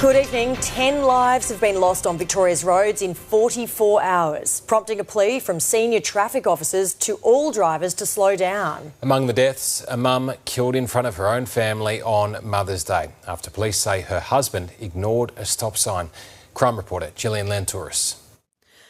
Good evening. 10 lives have been lost on Victoria's roads in 44 hours, prompting a plea from senior traffic officers to all drivers to slow down. Among the deaths, a mum killed in front of her own family on Mother's Day after police say her husband ignored a stop sign. Crime reporter Gillian Lentouris.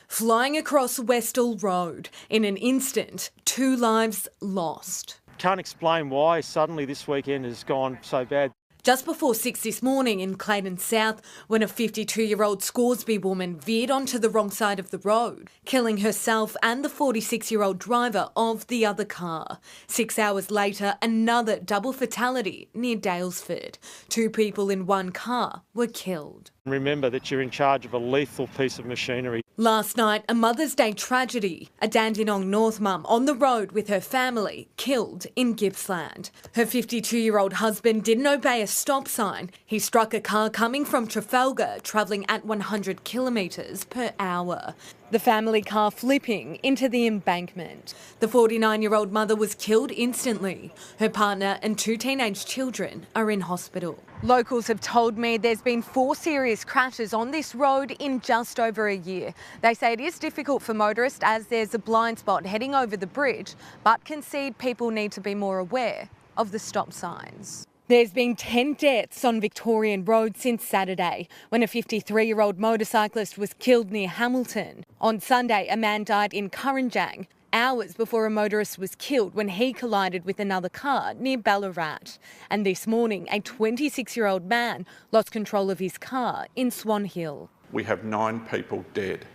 Flying across Westall Road, in an instant, 2 lives lost. Can't explain why suddenly this weekend has gone so bad. Just before 6 this morning in Clayton South, when a 52-year-old Scoresby woman veered onto the wrong side of the road, killing herself and the 46-year-old driver of the other car. 6 hours later, another double fatality near Daylesford. 2 people in one car were killed. Remember that you're in charge of a lethal piece of machinery. Last night, a Mother's Day tragedy. A Dandenong North mum on the road with her family, killed in Gippsland. Her 52-year-old husband didn't obey a stop sign. He struck a car coming from Trafalgar, travelling at 100 kilometres per hour. The family car flipping into the embankment. The 49-year-old mother was killed instantly. Her partner and 2 teenage children are in hospital. Locals have told me there's been 4 serious crashes on this road in just over a year. They say it is difficult for motorists as there's a blind spot heading over the bridge, but concede people need to be more aware of the stop signs. There's been 10 deaths on Victorian Road since Saturday, when a 53-year-old motorcyclist was killed near Hamilton. On Sunday, a man died in Kurrajong, hours before a motorist was killed when he collided with another car near Ballarat. And this morning, a 26-year-old man lost control of his car in Swan Hill. We have 9 people dead,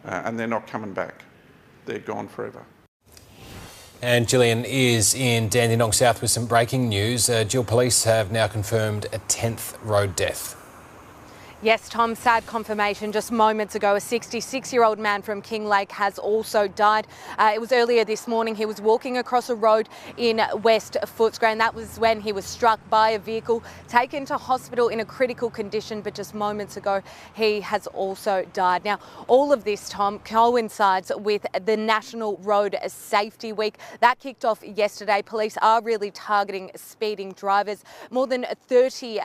and they're not coming back. They're gone forever. And Gillian is in Dandenong South with some breaking news. Jill, police have now confirmed a 10th road death. Yes, Tom, sad confirmation just moments ago. A 66-year-old man from Kinglake has also died. It was earlier this morning. He was walking across a road in West Footscray, and that was when he was struck by a vehicle, taken to hospital in a critical condition, but just moments ago he has also died. Now, all of this, Tom, coincides with the National Road Safety Week. That kicked off yesterday. Police are really targeting speeding drivers. More than 30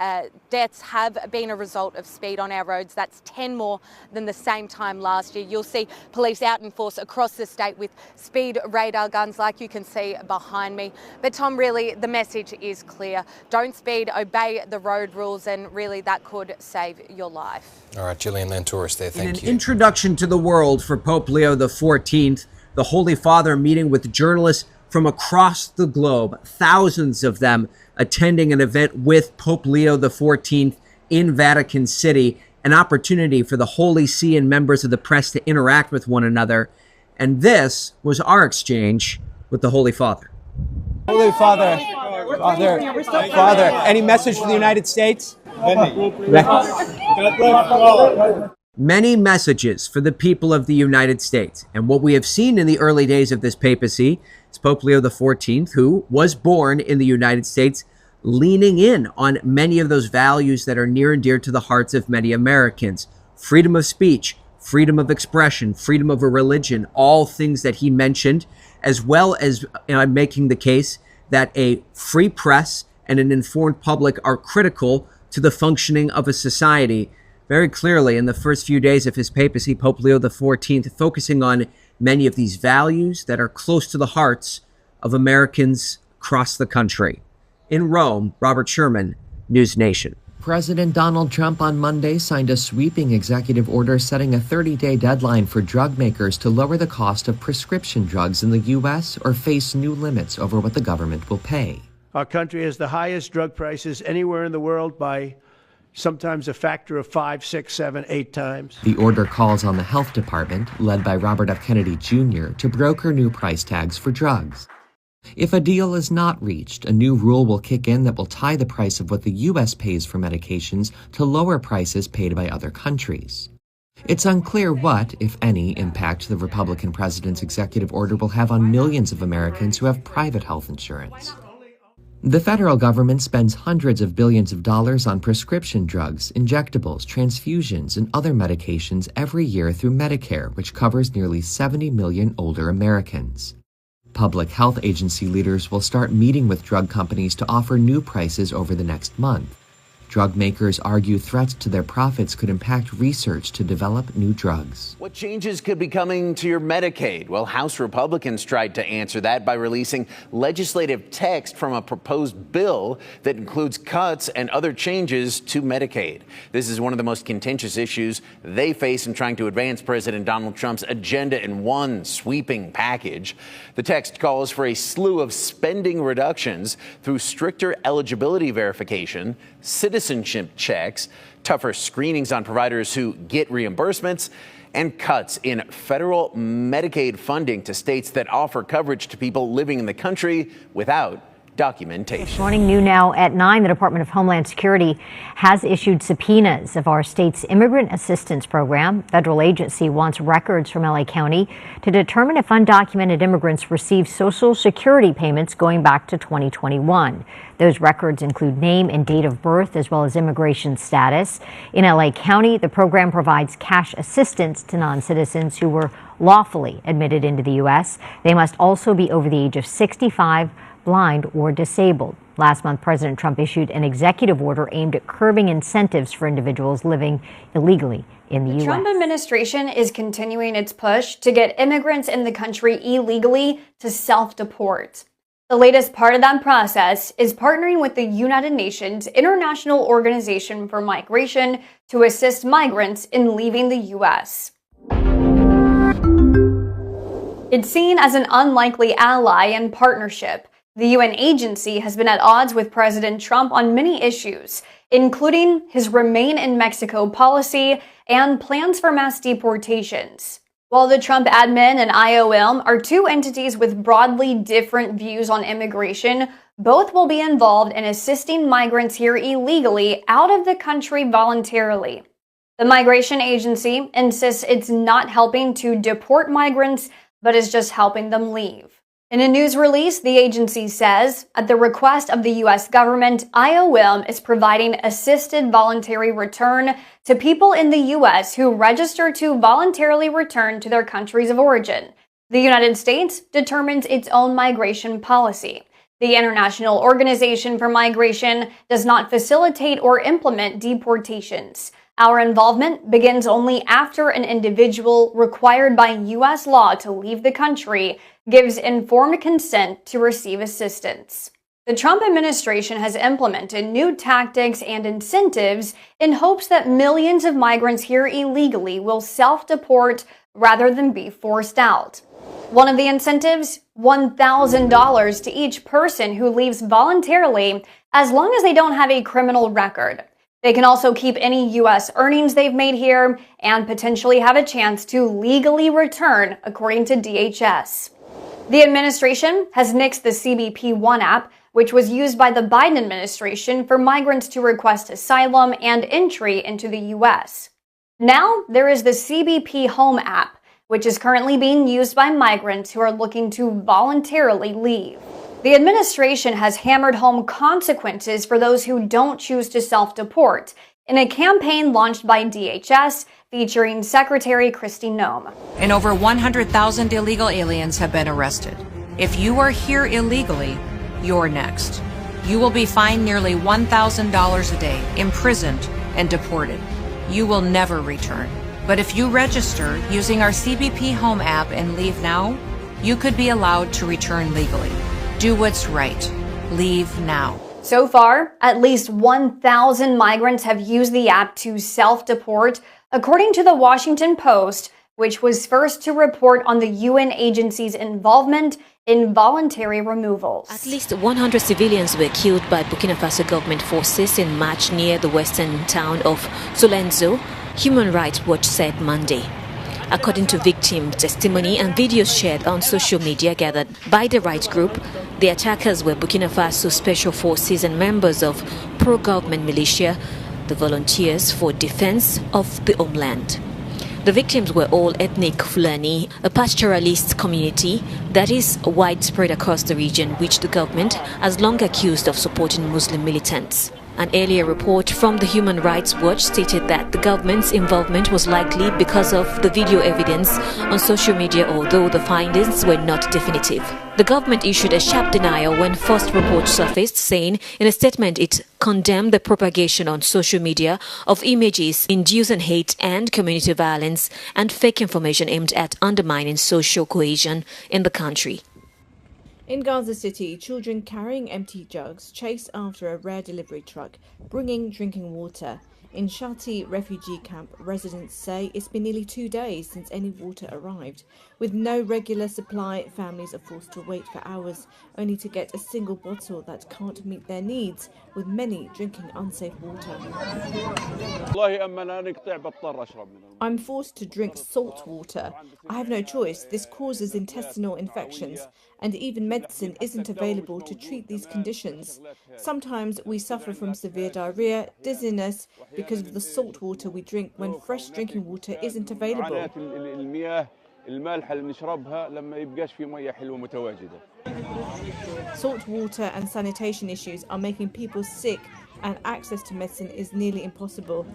deaths have been a result of speed on our roads. That's 10 more than the same time last year. You'll see police out in force across the state with speed radar guns like you can see behind me. But Tom, really the message is clear. Don't speed, obey the road rules, and really that could save your life. All right, Gillian Lentouris there, thank you. In an introduction to the world for Pope Leo XIV, the Holy Father meeting with journalists from across the globe, thousands of them attending an event with Pope Leo XIV in Vatican City, an opportunity for the Holy See and members of the press to interact with one another. And this was our exchange with the Holy Father. Holy Father, any message for the United States? Many messages for the people of the United States. And what we have seen in the early days of this papacy is Pope Leo XIV, who was born in the United States, leaning in on many of those values that are near and dear to the hearts of many Americans. Freedom of speech, freedom of expression, freedom of a religion, all things that he mentioned, as well as making the case that a free press and an informed public are critical to the functioning of a society. Very clearly, in the first few days of his papacy, Pope Leo XIV focusing on many of these values that are close to the hearts of Americans across the country. In Rome, Robert Sherman, News Nation. President Donald Trump on Monday signed a sweeping executive order setting a 30-day deadline for drug makers to lower the cost of prescription drugs in the U.S. or face new limits over what the government will pay. Our country has the highest drug prices anywhere in the world by sometimes a factor of 5, 6, 7, 8 times. The order calls on the health department, led by Robert F. Kennedy Jr., to broker new price tags for drugs. If a deal is not reached, a new rule will kick in that will tie the price of what the U.S. pays for medications to lower prices paid by other countries. It's unclear what, if any, impact the Republican president's executive order will have on millions of Americans who have private health insurance. The federal government spends hundreds of billions of dollars on prescription drugs, injectables, transfusions, and other medications every year through Medicare, which covers nearly 70 million older Americans. Public health agency leaders will start meeting with drug companies to offer new prices over the next month. Drug makers argue threats to their profits could impact research to develop new drugs. What changes could be coming to your Medicaid? Well, House Republicans tried to answer that by releasing legislative text from a proposed bill that includes cuts and other changes to Medicaid. This is one of the most contentious issues they face in trying to advance President Donald Trump's agenda in one sweeping package. The text calls for a slew of spending reductions through stricter eligibility verification, citizenship checks, tougher screenings on providers who get reimbursements, and cuts in federal Medicaid funding to states that offer coverage to people living in the country without documentation. This morning, new now at 9, the Department of Homeland Security has issued subpoenas of our state's Immigrant Assistance Program. Federal agency wants records from LA County to determine if undocumented immigrants received Social Security payments going back to 2021. Those records include name and date of birth, as well as immigration status. In LA County, the program provides cash assistance to non-citizens who were lawfully admitted into the U.S. They must also be over the age of 65, blind, or disabled. Last month, President Trump issued an executive order aimed at curbing incentives for individuals living illegally in the U.S. The Trump administration is continuing its push to get immigrants in the country illegally to self-deport. The latest part of that process is partnering with the United Nations International Organization for Migration to assist migrants in leaving the U.S. It's seen as an unlikely ally and partnership. The UN agency has been at odds with President Trump on many issues, including his Remain in Mexico policy and plans for mass deportations. While the Trump admin and IOM are two entities with broadly different views on immigration, both will be involved in assisting migrants here illegally out of the country voluntarily. The migration agency insists it's not helping to deport migrants, but is just helping them leave. In a news release, the agency says, at the request of the U.S. government, IOM is providing assisted voluntary return to people in the U.S. who register to voluntarily return to their countries of origin. The United States determines its own migration policy. The International Organization for Migration does not facilitate or implement deportations. Our involvement begins only after an individual required by U.S. law to leave the country gives informed consent to receive assistance. The Trump administration has implemented new tactics and incentives in hopes that millions of migrants here illegally will self-deport rather than be forced out. One of the incentives, $1,000 to each person who leaves voluntarily as long as they don't have a criminal record. They can also keep any U.S. earnings they've made here and potentially have a chance to legally return, according to DHS. The administration has nixed the CBP One app, which was used by the Biden administration for migrants to request asylum and entry into the U.S. Now, there is the CBP Home app, which is currently being used by migrants who are looking to voluntarily leave. The administration has hammered home consequences for those who don't choose to self-deport in a campaign launched by DHS featuring Secretary Kristi Noem. And over 100,000 illegal aliens have been arrested. If you are here illegally, you're next. You will be fined nearly $1,000 a day, imprisoned, and deported. You will never return. But if you register using our CBP Home app and leave now, you could be allowed to return legally. Do what's right. Leave now. So far, at least 1,000 migrants have used the app to self-deport, according to the Washington Post, which was first to report on the UN agency's involvement in voluntary removals. At least 100 civilians were killed by Burkina Faso government forces in March near the western town of Solenzo, Human Rights Watch said Monday. According to victim testimony and videos shared on social media gathered by the rights group, the attackers were Burkina Faso Special Forces and members of pro-government militia, the Volunteers for Defense of the Homeland. The victims were all ethnic Fulani, a pastoralist community that is widespread across the region, which the government has long accused of supporting Muslim militants. An earlier report from the Human Rights Watch stated that the government's involvement was likely because of the video evidence on social media, although the findings were not definitive. The government issued a sharp denial when first reports surfaced, saying in a statement it condemned the propagation on social media of images inducing hate and community violence and fake information aimed at undermining social cohesion in the country. In Gaza City, children carrying empty jugs chase after a rare delivery truck bringing drinking water. In Shati refugee camp, residents say it's been nearly 2 days since any water arrived. With no regular supply, families are forced to wait for hours, only to get a single bottle that can't meet their needs, with many drinking unsafe water. I'm forced to drink salt water. I have no choice. This causes intestinal infections, and even medicine isn't available to treat these conditions. Sometimes we suffer from severe diarrhea, dizziness, because of the salt water we drink when fresh drinking water isn't available. Salt water and sanitation issues are making people sick, and access to medicine is nearly impossible.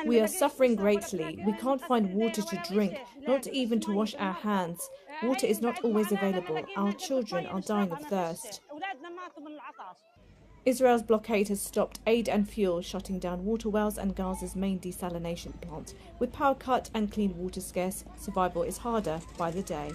We are suffering greatly. We can't find water to drink, not even to wash our hands. Water is not always available. Our children are dying of thirst. Israel's blockade has stopped aid and fuel, shutting down water wells and Gaza's main desalination plant. With power cut and clean water scarce, survival is harder by the day.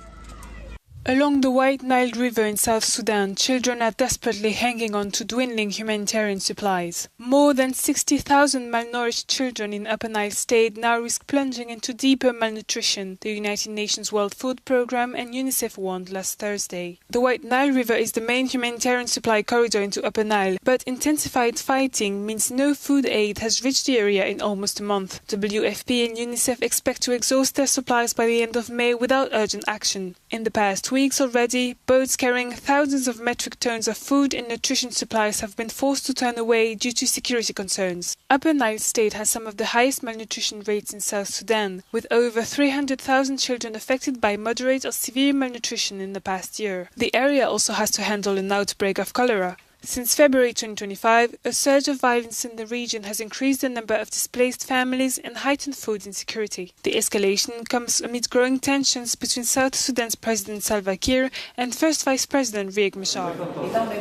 Along the White Nile River in South Sudan, children are desperately hanging on to dwindling humanitarian supplies. More than 60,000 malnourished children in Upper Nile State now risk plunging into deeper malnutrition, the United Nations World Food Programme and UNICEF warned last Thursday. The White Nile River is the main humanitarian supply corridor into Upper Nile, but intensified fighting means no food aid has reached the area in almost a month. WFP and UNICEF expect to exhaust their supplies by the end of May without urgent action. In the past weeks already, boats carrying thousands of metric tons of food and nutrition supplies have been forced to turn away due to security concerns. Upper Nile State has some of the highest malnutrition rates in South Sudan, with over 300,000 children affected by moderate or severe malnutrition in the past year. The area also has to handle an outbreak of cholera. Since February 2025, a surge of violence in the region has increased the number of displaced families and heightened food insecurity. The escalation comes amid growing tensions between South Sudan's President Salva Kiir and First Vice President Riek Machar.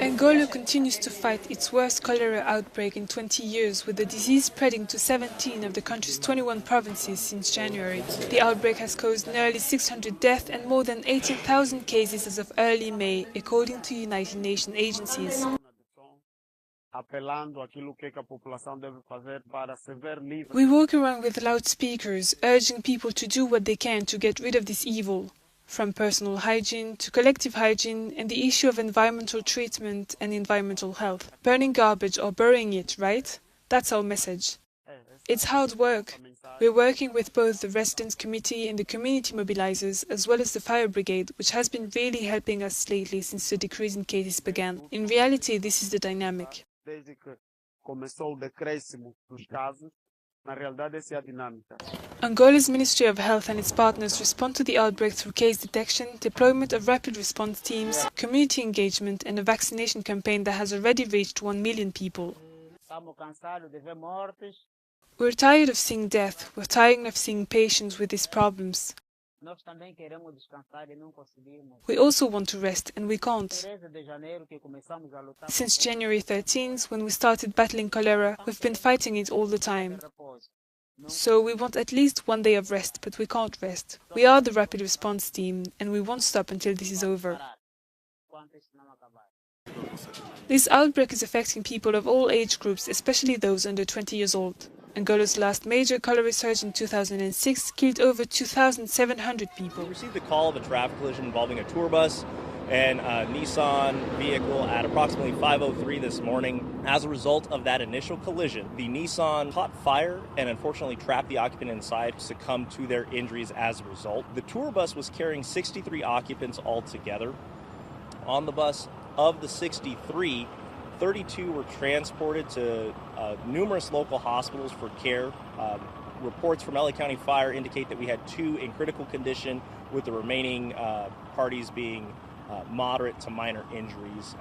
Angola continues to fight its worst cholera outbreak in 20 years, with the disease spreading to 17 of the country's 21 provinces since January. The outbreak has caused nearly 600 deaths and more than 18,000 cases as of early May, according to United Nations agencies. We walk around with loudspeakers, urging people to do what they can to get rid of this evil, from personal hygiene to collective hygiene and the issue of environmental treatment and environmental health. Burning garbage or burying it, right? That's our message. It's hard work. We're working with both the Residents Committee and the community mobilizers, as well as the fire brigade, which has been really helping us lately since the decrease in cases began. In reality, this is the dynamic. Angola's Ministry of Health and its partners respond to the outbreak through case detection, deployment of rapid response teams, community engagement and a vaccination campaign that has already reached 1 million people. We're tired of seeing death, we're tired of seeing patients with these problems. We also want to rest, and we can't. Since January 13th, when we started battling cholera, we've been fighting it all the time. So we want at least 1 day of rest, but we can't rest. We are the rapid response team, and we won't stop until this is over. This outbreak is affecting people of all age groups, especially those under 20 years old. Angola's last major cholera surge in 2006 killed over 2,700 people. We received a call of a traffic collision involving a tour bus and a Nissan vehicle at approximately 5:03 this morning. As a result of that initial collision, the Nissan caught fire and unfortunately trapped the occupant inside, succumbed to their injuries as a result. The tour bus was carrying 63 occupants altogether. On the bus, of the 63, 32 were transported to numerous local hospitals for care. Reports from LA County Fire indicate that we had 2 in critical condition, with the remaining parties being moderate to minor injuries.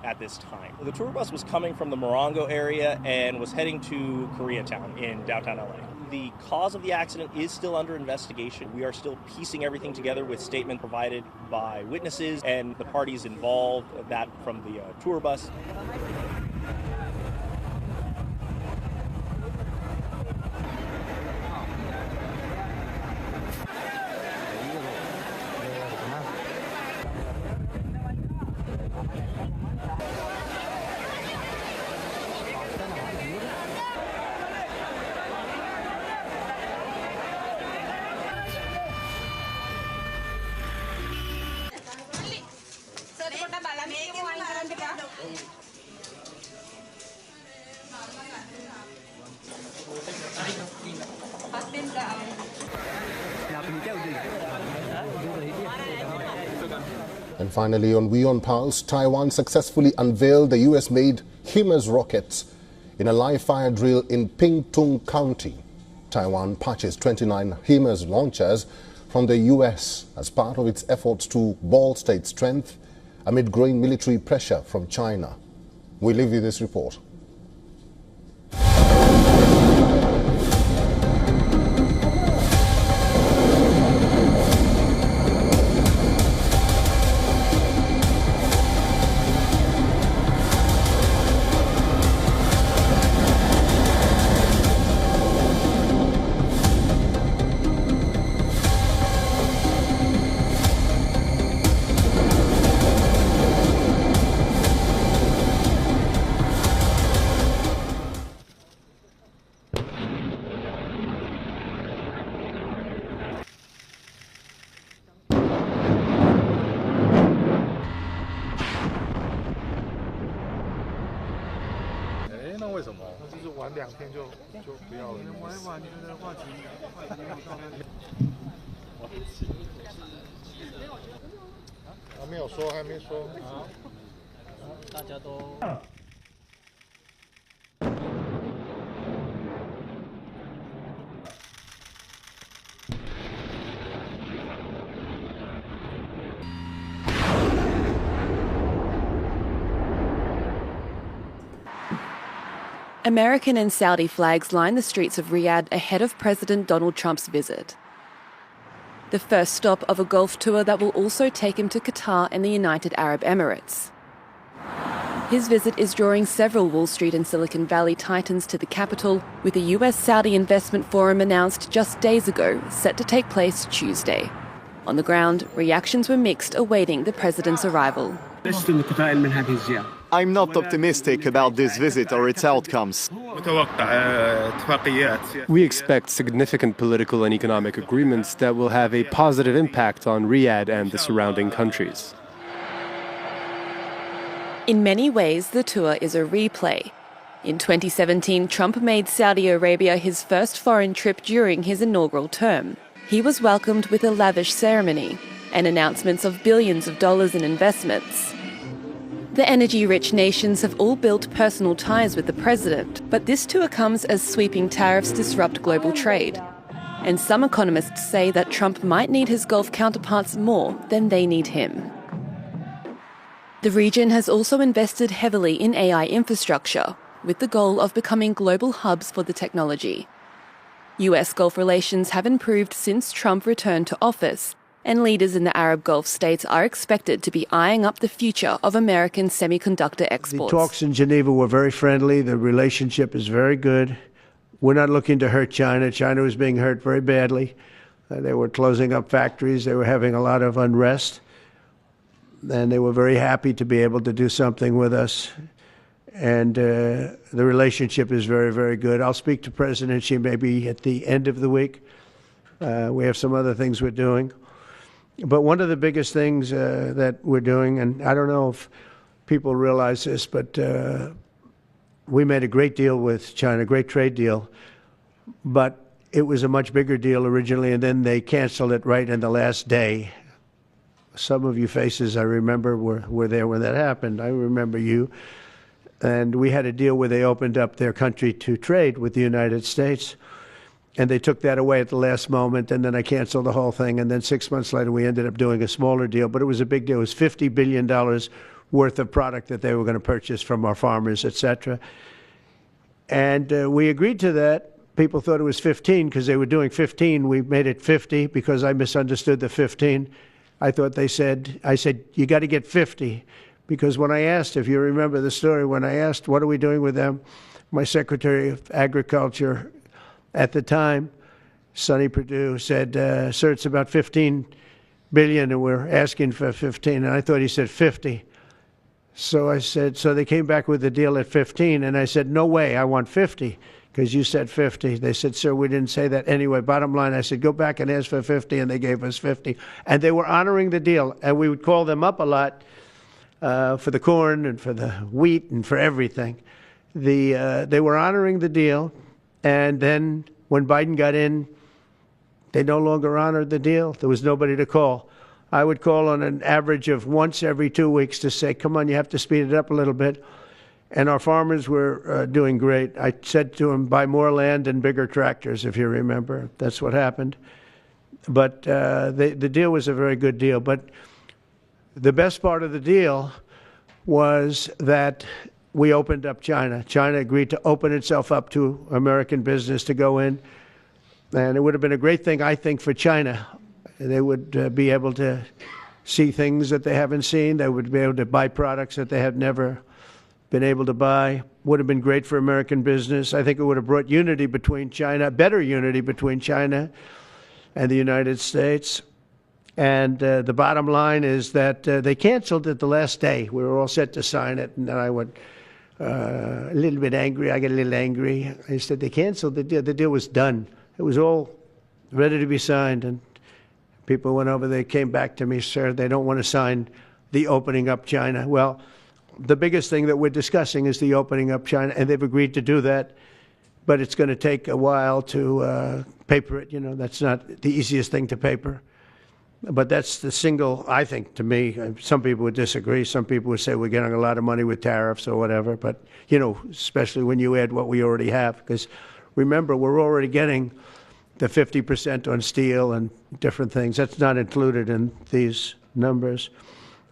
at this time. The tour bus was coming from the Morongo area and was heading to Koreatown in downtown LA. The cause of the accident is still under investigation. We are still piecing everything together with statements provided by witnesses and the parties involved, that from the tour bus. And finally, on WION Pulse, Taiwan successfully unveiled the US-made HIMARS rockets in a live-fire drill in Pingtung County. Taiwan purchased 29 HIMARS launchers from the US as part of its efforts to bolster its strength amid growing military pressure from China. We leave you this report. American and Saudi flags line the streets of Riyadh ahead of President Donald Trump's visit. The first stop of a Gulf tour that will also take him to Qatar and the United Arab Emirates. His visit is drawing several Wall Street and Silicon Valley titans to the capital, with a US-Saudi investment forum announced just days ago, set to take place Tuesday. On the ground, reactions were mixed awaiting the president's arrival. I'm not optimistic about this visit or its outcomes. We expect significant political and economic agreements that will have a positive impact on Riyadh and the surrounding countries. In many ways, the tour is a replay. In 2017, Trump made Saudi Arabia his first foreign trip during his inaugural term. He was welcomed with a lavish ceremony and announcements of billions of dollars in investments. The energy-rich nations have all built personal ties with the president, but this tour comes as sweeping tariffs disrupt global trade. And some economists say that Trump might need his Gulf counterparts more than they need him. The region has also invested heavily in AI infrastructure, with the goal of becoming global hubs for the technology. US-Gulf relations have improved since Trump returned to office, and leaders in the Arab Gulf states are expected to be eyeing up the future of American semiconductor exports. The talks in Geneva were very friendly. The relationship is very good. We're not looking to hurt China. China was being hurt very badly. They were closing up factories. They were having a lot of unrest. And they were very happy to be able to do something with us. And the relationship is very, very good. I'll speak to President Xi maybe at the end of the week. We have some other things we're doing. But one of the biggest things that we're doing, and I don't know if people realize this, but we made a great deal with China, a great trade deal, but it was a much bigger deal originally, and then they canceled it right in the last day. Some of you faces I remember were there when that happened. I remember you. And we had a deal where they opened up their country to trade with the United States. And they took that away at the last moment, and then I canceled the whole thing. And then 6 months later, we ended up doing a smaller deal, but it was a big deal. It was $50 billion worth of product that they were going to purchase from our farmers, etc. And we agreed to that. People thought it was 15 because they were doing 15. We made it 50 because I misunderstood the 15. I said, you got to get 50. Because when I asked, if you remember the story, when I asked, what are we doing with them? My Secretary of Agriculture at the time, Sonny Perdue, said, sir, it's about 15 billion and we're asking for 15. And I thought he said 50. So I said, so they came back with the deal at 15. And I said, no way, I want 50. Because you said 50. They said, sir, we didn't say that. Anyway, bottom line, I said, go back and ask for 50, and they gave us 50. And they were honoring the deal. And we would call them up a lot for the corn and for the wheat and for everything. They were honoring the deal. And then when Biden got in, they no longer honored the deal. There was nobody to call. I would call on an average of once every 2 weeks to say, come on, you have to speed it up a little bit. And our farmers were doing great. I said to them, buy more land and bigger tractors, if you remember. That's what happened. But the deal was a very good deal. But the best part of the deal was that we opened up China. China agreed to open itself up to American business to go in. And it would have been a great thing, I think, for China. They would be able to see things that they haven't seen. They would be able to buy products that they have never been able to buy. Would have been great for American business. I think it would have brought unity between China, better unity between China and the United States. And the bottom line is that they canceled it the last day. We were all set to sign it, and then I went a little bit angry. I got a little angry. I said, they canceled the deal. The deal was done. It was all ready to be signed, and people went over. They came back to me, sir, they don't want to sign the opening up China. Well, the biggest thing that we're discussing is the opening up China, and they've agreed to do that. But it's going to take a while to paper it. You know, that's not the easiest thing to paper. But that's the single, I think, to me, some people would disagree. Some people would say we're getting a lot of money with tariffs or whatever. But, you know, especially when you add what we already have. Because remember, we're already getting the 50% on steel and different things. That's not included in these numbers.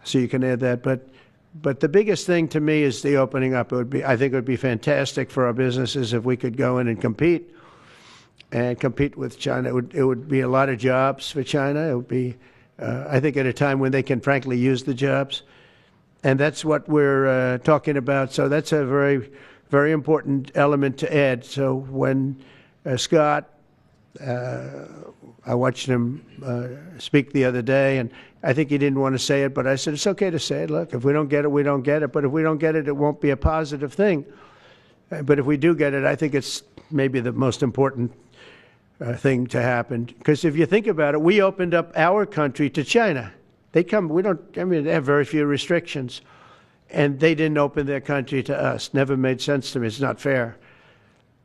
So you can add that. But the biggest thing to me is the opening up. I think it would be fantastic for our businesses if we could go in and compete with China. It would be a lot of jobs for China. It would be, I think, at a time when they can frankly use the jobs. And that's what we're talking about. So that's a very, very important element to add. So when Scott, I watched him speak the other day, and I think he didn't want to say it, but I said, it's okay to say it. Look, if we don't get it, we don't get it. But if we don't get it, it won't be a positive thing. But if we do get it, I think it's maybe the most important thing to happen. Because if you think about it, we opened up our country to China. They have very few restrictions. And they didn't open their country to us. Never made sense to me. It's not fair.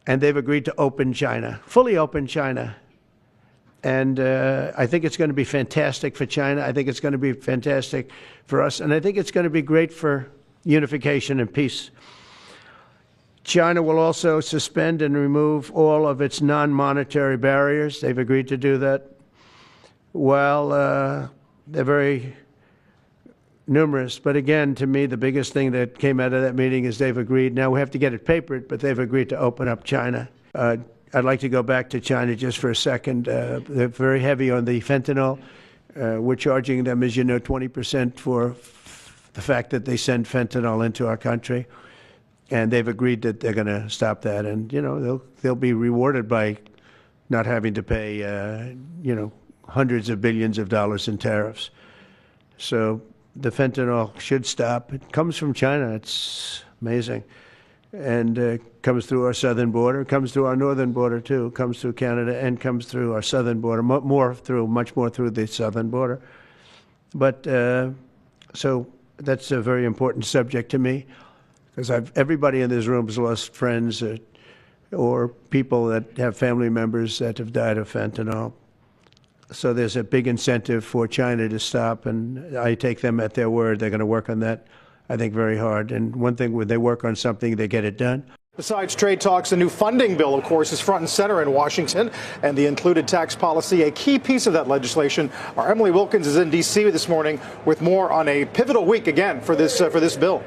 And they've agreed to open China, fully open China. And I think it's going to be fantastic for China. I think it's going to be fantastic for us. And I think it's going to be great for unification and peace. China will also suspend and remove all of its non-monetary barriers. They've agreed to do that. Well, they're very numerous. But again, to me, the biggest thing that came out of that meeting is they've agreed. Now, we have to get it papered, but they've agreed to open up China. I'd like to go back to China just for a second. They're very heavy on the fentanyl. We're charging them, as you know, 20% for the fact that they send fentanyl into our country. And they've agreed that they're going to stop that. And, you know, they'll be rewarded by not having to pay, hundreds of billions of dollars in tariffs. So the fentanyl should stop. It comes from China. It's amazing. And comes through our southern border, comes through our northern border, too. Comes through Canada and comes through our southern border, much more through the southern border. But so that's a very important subject to me. Because everybody in this room has lost friends or people that have family members that have died of fentanyl. So there's a big incentive for China to stop, and I take them at their word. They're going to work on that, I think, very hard. And one thing, when they work on something, they get it done. Besides trade talks, a new funding bill, of course, is front and center in Washington, and the included tax policy, a key piece of that legislation. Our Emily Wilkins is in D.C. this morning with more on a pivotal week again for this bill.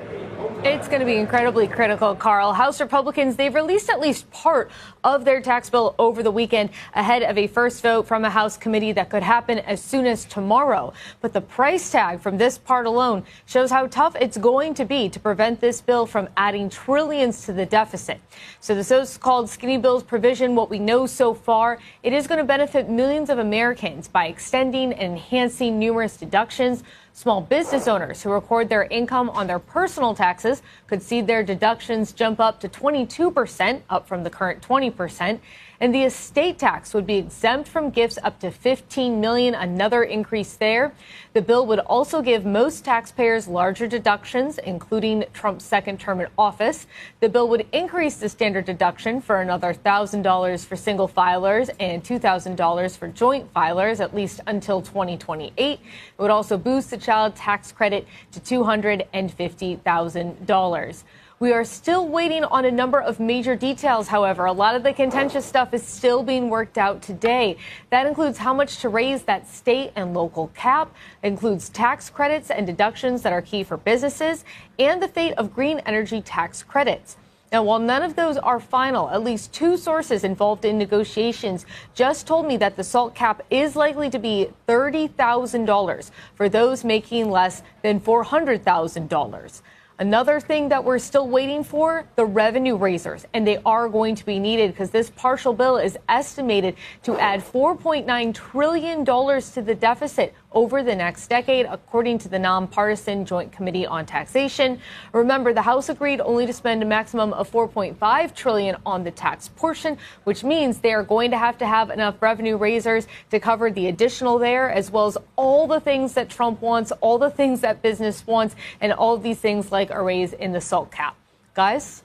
It's going to be incredibly critical, Carl. House Republicans, they've released at least part of their tax bill over the weekend ahead of a first vote from a House committee that could happen as soon as tomorrow. But the price tag from this part alone shows how tough it's going to be to prevent this bill from adding trillions to the deficit. So the so-called skinny bills provision, what we know so far, it is going to benefit millions of Americans by extending and enhancing numerous deductions. Small business owners who record their income on their personal taxes could see their deductions jump up to 22%, up from the current 20%. And the estate tax would be exempt from gifts up to $15 million, another increase there. The bill would also give most taxpayers larger deductions, including Trump's second term in office. The bill would increase the standard deduction for another $1,000 for single filers and $2,000 for joint filers, at least until 2028. It would also boost the child tax credit to $250,000. We are still waiting on a number of major details, however. A lot of the contentious stuff is still being worked out today. That includes how much to raise that state and local cap. It includes tax credits and deductions that are key for businesses, and the fate of green energy tax credits. Now, while none of those are final, at least two sources involved in negotiations just told me that the SALT cap is likely to be $30,000 for those making less than $400,000. Another thing that we're still waiting for, the revenue raisers, and they are going to be needed because this partial bill is estimated to add $4.9 trillion to the deficit over the next decade, according to the nonpartisan Joint Committee on Taxation. Remember, the House agreed only to spend a maximum of $4.5 trillion on the tax portion, which means they are going to have enough revenue raisers to cover the additional there, as well as all the things that Trump wants, all the things that business wants, and all of these things like a raise in the SALT cap. Guys?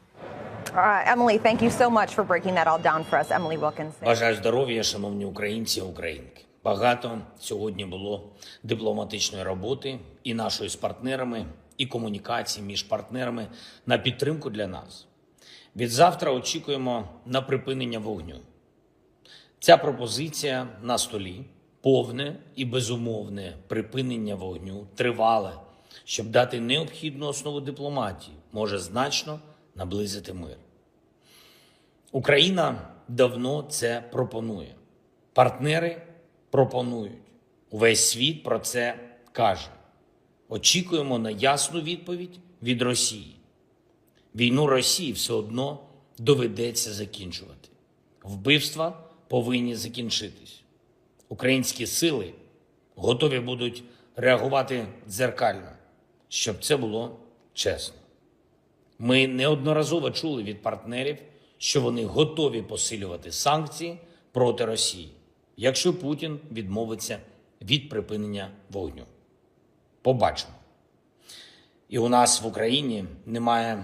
Emily, thank you so much for breaking that all down for us. Emily Wilkins. Бажаю здоров'я, шановні українці, українки. Багато сьогодні було дипломатичної роботи і нашої з партнерами, і комунікації між партнерами на підтримку для нас. Від завтра очікуємо на припинення вогню. Ця пропозиція на столі – повне і безумовне припинення вогню, тривале, щоб дати необхідну основу дипломатії, може значно наблизити мир. Україна давно це пропонує. Партнери пропонують. Увесь світ про це каже. Очікуємо на ясну відповідь від Росії. Війну Росії все одно доведеться закінчувати. Вбивства повинні закінчитись. Українські сили готові будуть реагувати дзеркально, щоб це було чесно. Ми неодноразово чули від партнерів, що вони готові посилювати санкції проти Росії, якщо Путін відмовиться від припинення вогню. Побачимо. І у нас в Україні немає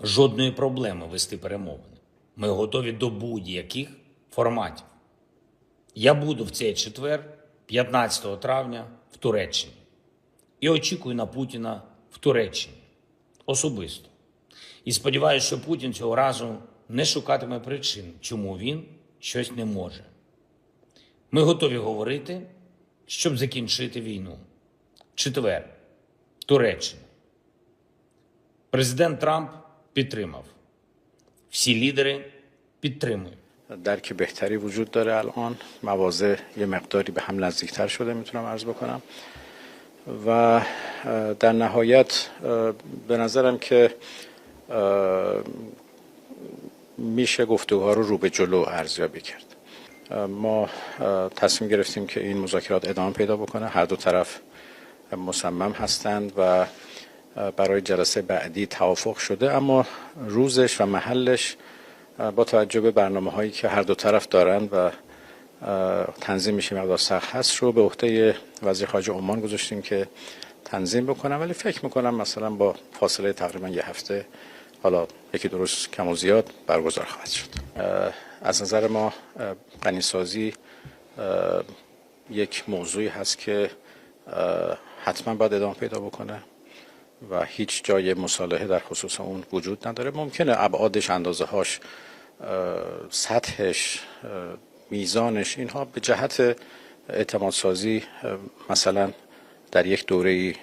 жодної проблеми вести перемовини. Ми готові до будь-яких форматів. Я буду в цей четвер, 15 травня, в Туреччині. І очікую на Путіна в Туреччині. Особисто. І сподіваюся, що Путін цього разу не шукатиме причин, чому він щось не може. Ми готові говорити, щоб закінчити війну. Четвер. Туреччина. Президент Трамп підтримав. Всі лідери підтримують. درک بهتری وجود داره الان مواضع یه مقداری به هم نزدیکتر شده میتونم عرض بکنم و در نهایت به نظرم که میشه گفتگوها رو به جلو ارزیابی کرد. ما تصمیم گرفتیم که این مذاکرات ادامه پیدا بکنه. هر دو طرف مصمم هستند و برای جلسه بعدی توافق شده، اما روزش و محلش با توجه به برنامه‌هایی که هر دو طرف دارند و تنظیم میشه مقدار سخت هست رو به عهده وزیر خارجه عمان گذاشتیم که تنظیم بکنم، ولی فکر میکنم مثلا با فاصله تقریبا یه هفته، حالا یکی دو روز کم و زیاد برگزار خواهد شد. از نظر ما غنیسازی یک موضوعی هست که حتما باید ادامه پیدا بکنه و هیچ جای مصالحه در خصوص اون وجود نداره. ممکنه ابعادش، اندازه هاش، سطحش، میزانش، اینها به جهت اعتماد سازی مثلا در یک دوره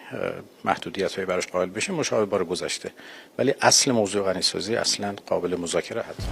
محدودیت‌های براش قائل بشیم مشابه بار گذشته، ولی اصل موضوع غنیسازی اصلا قابل مذاکره هست.